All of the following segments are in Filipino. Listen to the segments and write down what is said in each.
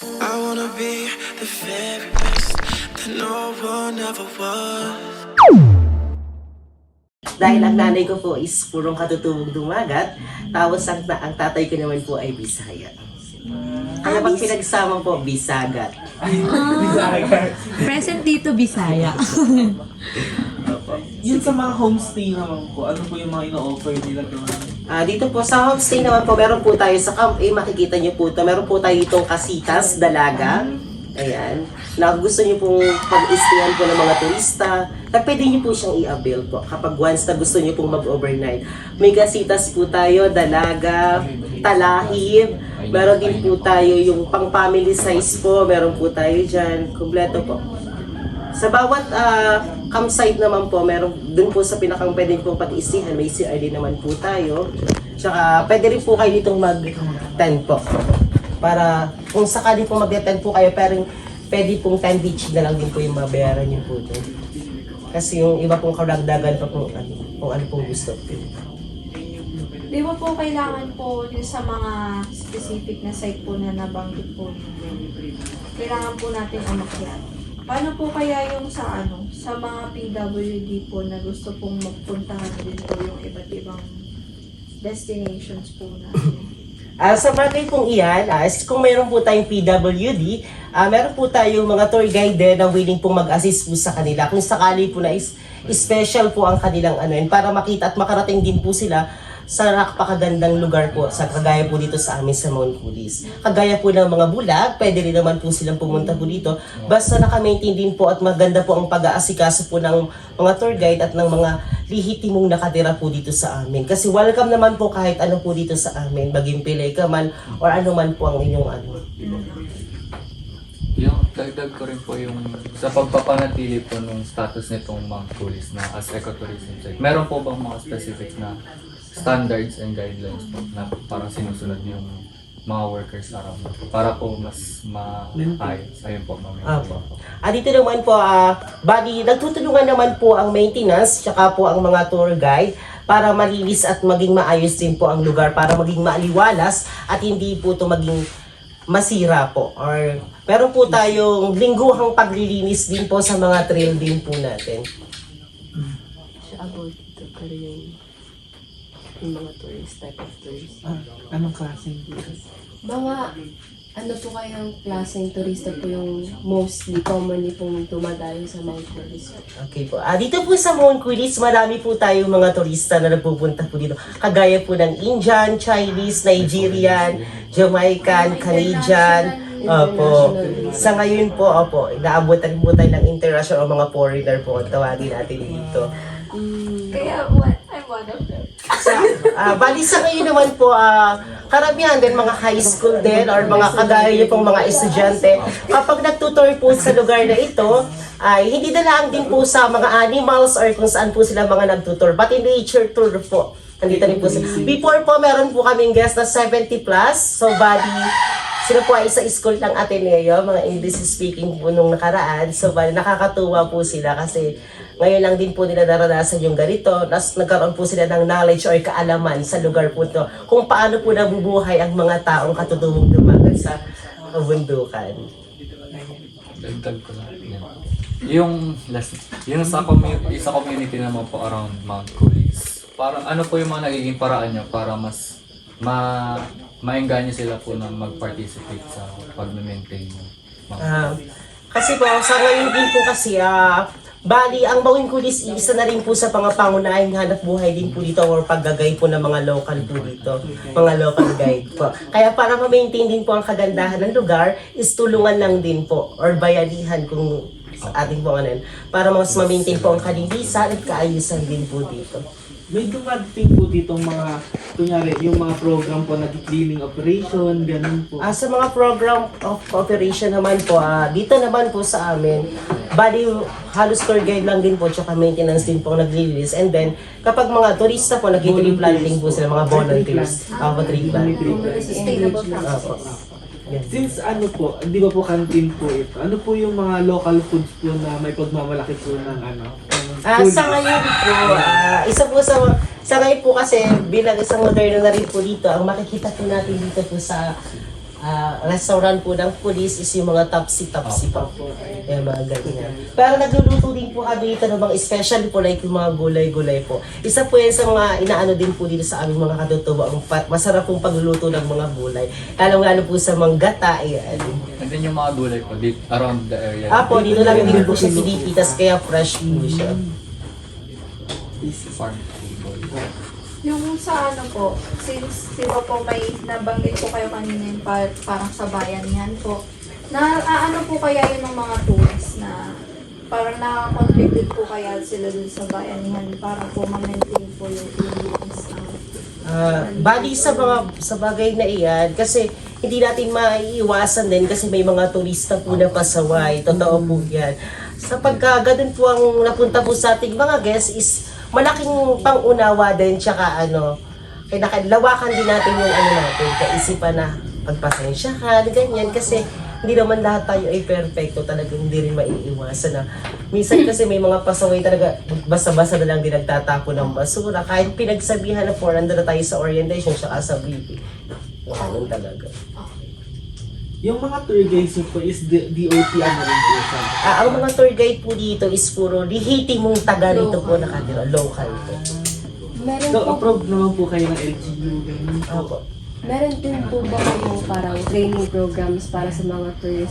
I wanna be the very best that no one ever was. Dahil ang nanay ko po is purong katutubong dumagat, tapos ang tatay ko naman po ay Bisaya. Kaya pag pinagsama po, Bisagat. Present dito, Bisaya. Yun sa mga homestay naman po, ano po yung mga ino-offer nila doon? Dito po sa homestay naman po, meron po tayo sa camp, makikita nyo po ito. Meron po tayo itong kasitas, dalaga. Ayan. Na gusto nyo pong pag-istayan po ng mga turista, na pwede nyo po siyang i-avail po kapag once na gusto nyo pong mag-overnight. May kasitas po tayo, dalaga, talahib. Meron din po tayo yung pang family size po, meron po tayo dyan. Kompleto po. Sa bawat campsite naman po, meron dun po sa pinakang pwede pong pag-istihan, may CR din naman po tayo. Tsaka pwede rin po kayo ditong mag-tent po. Para kung sakali po mag-tent po kayo, pero pwede pong tent beach na lang din po yung mabayaran nyo po ito. Kasi yung iba pong karagdagan pa kung ano pong gusto. Di ba po kailangan po yung sa mga specific na site po na nabanggit po ninyo, kailangan po natin umakyat. Paano po kaya yung sa mga PWD po na gusto pong magpuntahan din po yung iba't ibang destinations po natin? Sa bagay pong iyan, kung mayroon po tayong PWD, meron po tayong mga tour guide din na willing pong mag-assist po sa kanila. Kung sakali po na special po ang kanilang para makita at makarating din po sila sa napakagandang lugar po, sa kagaya po dito sa amin sa Mount Kulis. Kagaya po ng mga bulag, pwede rin naman po silang pumunta po dito. Basta naka-maintain din po at maganda po ang pag-aasikaso po ng mga tour guide at ng mga lihitimong nakatira po dito sa amin. Kasi welcome naman po kahit ano po dito sa amin, maging pilay ka man or ano man po ang inyong Yung dagdag ko rin po yung sa pagpapanatili po ng status nitong Mount Kulis na as ecotourism site. Meron po bang mga specific na standards and guidelines po na parang sinusunod yung mga workers around para po mas maayos? Ayun po, dito naman po, bali, nagtutulungan naman po ang maintenance tsaka po ang mga tour guide para malinis at maging maayos din po ang lugar, para maging maaliwalas at hindi po ito maging masira po. Or meron po tayong lingguhang paglilinis din po sa mga trail din po natin. About the career yung mga tourist, type of tourist. Anong klaseng tourist? Mga ano po kayang klaseng turista po yung mostly commonly pong dumadayo sa Mount Kulis? Okay po. Dito po sa Mount Kulis, marami po tayong mga turista na nagpupunta po dito. Kagaya po ng Indian, Chinese, Nigerian, Jamaican, Canadian. Opo. Sa ngayon po, inaabutan po tayo ng international o mga foreigner po ang tawagin natin dito. Kaya I'm one of them. Bali sa ngayon naman po, karamihan din mga high school din or mga kagaya niyo pong mga estudyante. Kapag nagtutour po sa lugar na ito, ay hindi na lang din po sa mga animals or kung saan po sila mga nagtutour, pati nature tour po. Nandito rin po sila. Before po, meron po kaming guest na 70 plus. So, bali, sila po ay sa school ng Ateneo, mga English speaking po nung nakaraan. So, bali, nakakatuwa po sila kasi ngayon lang din po nila naranasan yung ganito. Tapos nagkaroon po sila ng knowledge or kaalaman sa lugar po ito kung paano po nabubuhay ang mga taong katutubong dumagat sa kabundukan. Dagdag ko na. Yung sa community naman po around Mount Kulis. Parang ano po yung mga nagiging paraan nyo para mas maengganyo sila po na mag-participate sa pag-maintain mo? Kasi po, sa ngayon din po kasi, bali, ang Mount Kulis, isa na rin po sa pangunahing hanap buhay din po dito or paggagay po ng mga local po dito, mga local guide po. Kaya para ma-maintain din po ang kagandahan ng lugar, is tulungan lang din po or bayanihan kung sa ating po para mas ma-maintain po ang kalinisan at kaayusan din po dito. May dumating po ditong mga, kunyari, yung mga program po na cleaning operation, ganun po. Sa mga program of operation naman po, dito naman po sa amin, bali halos tour guide lang din po, tsaka maintenance din po ang naglilinis. And then, kapag mga turista po, nag-tree planting po sila, mga volunteers. Tree planting. Sustainable practices. Yes. Since ano po, hindi ba po canteen po ito? Ano po yung mga local foods po na may pagmamalaki po ng Sa ngayon po, isa po sa ngayon po kasi bilang isang moderno na rin po dito, ang makikita po natin dito po sa restaurant po ng police is yung mga topsy-topsy pa po. Mga ganyan. Pero nagluluto din po kami dito ng mga especially po like yung mga gulay-gulay po. Isa po yan sa mga inaano din po dito sa aming mga katutubo. Ang masarap pong pagluluto ng mga gulay. Lalo po sa manggata. Ayan. And then yung mga gulay po, around the area. Po, dito lang din po siya pinipitas kaya fresh po siya. Farm. Yung sa ano po, since di ba po may nabanggit po kayo kanina yung parang sa bayanihan po, na ano po kaya yun ng mga tourists na parang nakakontribute po kaya sila dun sa bayanihan para po ma-maintain po yung business ng Bali sa bagay na iyan kasi hindi natin maiiwasan din kasi may mga turista po na pasaway. Totoo po yan. Sa pagkaganon po ang napunta po sa ating mga guests is malaking pangunawa din tsaka lawakan din natin yung natin, kaisipan na pagpasensyahan, ganyan kasi hindi naman lahat tayo ay perfecto, talagang hindi rin maiiwasan na. Minsan kasi may mga pasaway talaga, basta-basta na lang din nagtatapo ng basura, kahit pinagsabihan na nandun na tayo sa orientation tsaka sa briefing. Ganun talaga. Yung mga tour guides po is DOT ano rin po sa Ang mga tour guide po dito is puro lihiti mong taga rito po nakatira, local po. Meron So, po, approved naman po kayo ng LGU, ganun po. Opo. meron din po ba kayong parang training programs para sa mga tour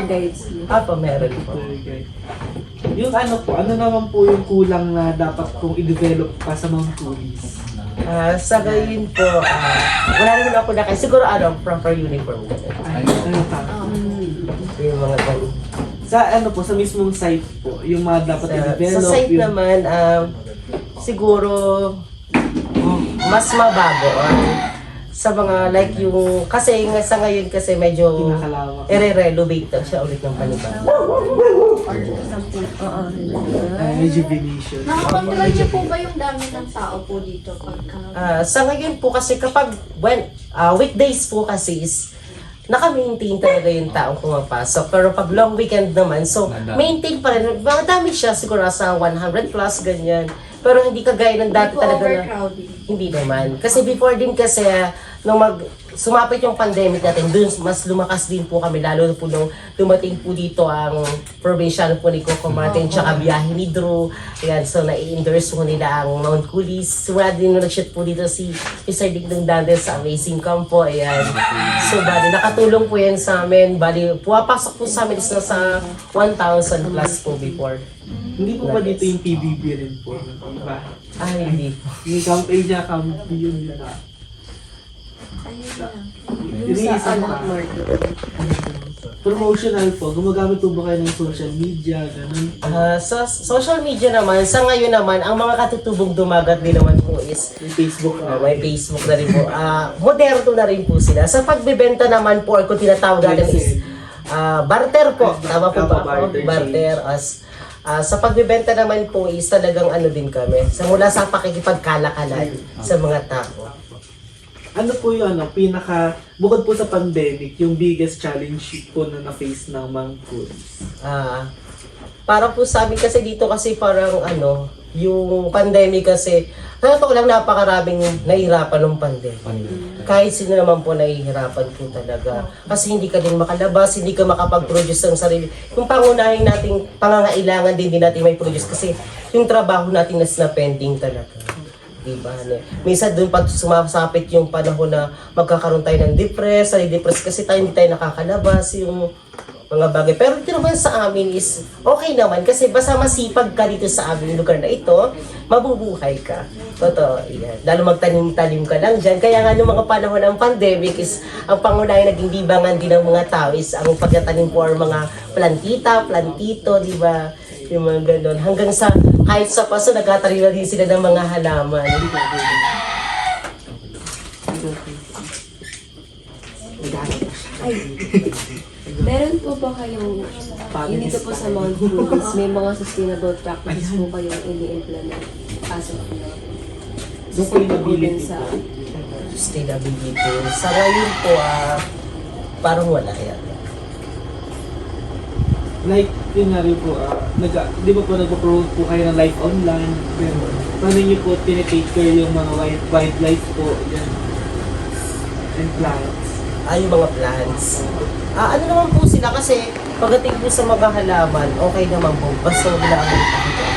guides niyo? Meron po. Tour guide. Yung ano naman po yung kulang na dapat kong i-develop pa sa mga tourists? Sa gayon po, wala naman ako siguro proper uniform. Ano pa? Yung mga ganun. Sa mismong site po, yung mga dapat i-develop. Sa site naman, siguro mas mabago. Sa mga like yung, kasi sa ngayon kasi medyo Pinakalawak. i-renovate na siya ulit ng panibago. Something, Rejuvenation. Nakapag-run niyo po ba yung dami ng tao po dito pagka Sa ngayon po kasi kapag weekdays po kasi is naka-maintain talaga yung taong pumapasok. Pero pag long weekend naman, so maintain pa rin. Madami siya siguro sa 100 plus ganyan. Pero hindi kagaya ng dati po talaga na overcrowding? hindi naman. Kasi before din kasi nung sumapit yung pandemic natin, dun mas lumakas din po kami lalo na po nung dumating po dito ang provincial po ni Coco Martin tsaka biyahe ni Drew. Ayan, so nai-endorse po nila ang Mount Coolies. Simula din nung nag-shoot po dito si Mr. Digdong Dandes sa Amazing Campo. Ayan. So bali, nakatulong po yan sa amin. Bali, puwapasok po sa amin is nasa 1,000 plus po before. Hindi po ba dito yung PBB rin po? Diba? Hindi po. Yung Camp Asia, Camp B yun nila. Ayun lang. yung sa Alak Market. Promotional po, gumagamit po ba kayo ng social media, ganun? Sa social media naman, sa ngayon naman, ang mga katutubong dumagat din naman po is Yung Facebook may Facebook na rin po. Moderno na rin po sila. Sa pagbebenta naman po, or kung tinatawag natin is barter po. Tama po ba ako? Barter. Sa pagbebenta naman po is talagang din kami. Mula sa pakikipagkalakalan sa mga tao. Ano po yung bukod po sa pandemic, yung biggest challenge po na na-face ng mga tourists? Para po sa amin kasi dito kasi parang yung pandemic kasi, totoo lang napakaraming nahihirapan ng pandemic. Kahit sino naman po nahihirapan po talaga. Kasi hindi ka din makalabas, hindi ka makapag-produce ng sarili. Yung pangunahin nating pangangailangan din natin may produce kasi yung trabaho natin na pending talaga. Diba? Minsan doon pag sumasapit yung panahon na magkakaroon tayo ng depress kasi hindi tayo nakakalabas yung mga bagay. Pero dito naman sa amin is okay naman kasi basta masipag ka dito sa aming lugar na ito, mabubuhay ka. Totoo, yan. Lalo magtanim-tanim ka lang dyan. Kaya nga noong mga panahon ng pandemic is ang pangunahing naging libangan din ng mga tao is ang pagtatanim po or mga plantita, plantito, di ba? Yung mga ganon. Hanggang sa kahit sa paso, nagkatanim na din sila ng mga halaman. Ay, meron po ba kayong, dito po sa Mount Coolies, may mga sustainable practices po kayong ini-implement as of now? Sustainability sa Sustainability. Sa ngayon po, parang wala yan. Like, yun nga rin po, di ba po nagpo-promote po kayo ng live online? Pero, paano nyo po tinitake care yung mga wildlife po, yan, and plants? yung mga plants. Ano naman po sila kasi pagdating po sa mga halaman, okay naman po. Basta wala ang ipakita.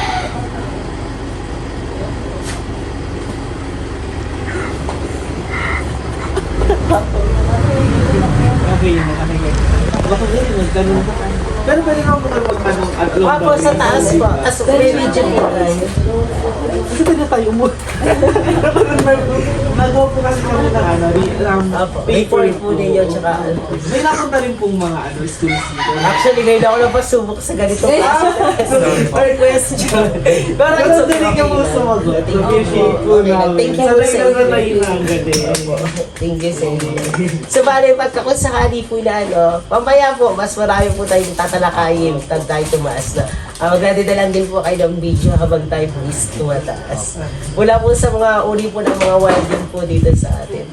Okay na, okay. Baka ganun, magtanong. Pero pwede naman po kayo magtanong at Ako sa taas po. As may video po tayo. Kasi pwede tayo umuwi. Nagawa po kasi kami ng Paper po ninyo, tsaka May napunta rin pong mga students dito. actually, ngayon ako napasubok sa ganito or question. Pero Pero dali ka mo sumagot. Appreciate po namin. Thank you Sanay sa na sanay interview. na ang gabi. Thank you so much. So, bali, pagkakot sakali po na mamaya po, mas marami po tayong tatalakayin pag tayo tumaas na. Magdadi na lang din po kayo ng video habang tayo po is tumataas. Mula po sa mga uli po ng mga wilding po dito sa atin.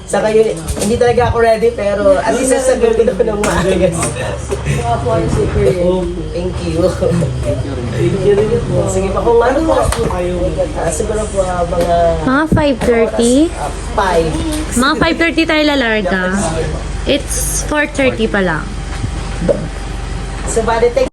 Sa kayo, hindi talaga ako ready pero at least sasagutin ko ng maayos. Mga po ay super Thank you. Thank you rin po. Sige pa kung ano po. Oras po kayo? Siguro po mga Mga 5:30. 5. Mga 5:30 tayo lalarga. It's 4:30 pa lang. So, bali,